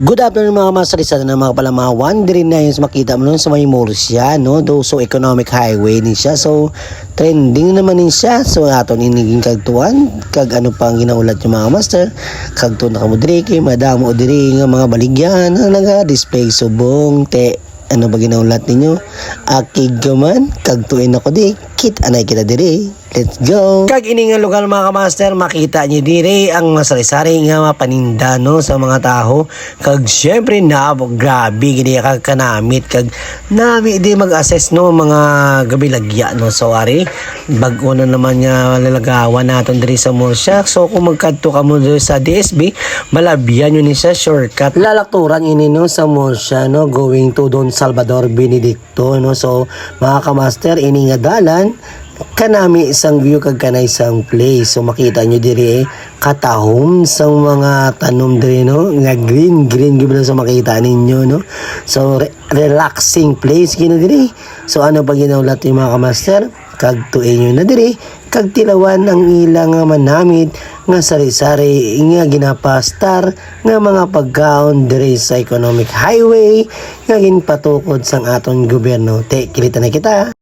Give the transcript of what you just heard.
Good afternoon mga masarisada na mga pala mga wandering na yun makita mo nun sa may Murcia, no? Do so economic highway din siya. So trending naman din siya. So aton iniging kagtuan kag ano pang ginaulat yung mga master kagto na kamo diri kay madamo diri nga mga baligyan na naga-display subong te ano ba ginaulat ninyo? Akig gaman kagtuin ako di kit anay kita diri. Let's go! Kag ini nga lugar mga kamaster, makita niyo dire ang masari-sari nga mapaninda no, sa mga tao. Kag syempre na, grabe, gini kag kanamit. Kag nami di mag-assess no, mga gabilagya no. So ari, bag-o na naman nga lalagawan natin dire sa Murcia. So kung magkadto ka mo sa DSB, malabyan yun ni sa shortcut. Lalakturan ini no sa Murcia no, going to Don Salvador Benedicto no. So mga kamaster, ini nga dalan, kanami isang view kag kanay isang place. So makita nyo diri katahom sang mga tanom diri no nga green gyud sa makita ninyo no. So relaxing place gina diri. So ano pa ginaulat yung mga kamaster kag tuin nyo na diri kag tilawan ang ilang nga manamit nga sari-sari nga ginapastar nga mga pagkaon diri sa economic highway nga ginpatukod sang aton gobyerno. Te kilita na kita.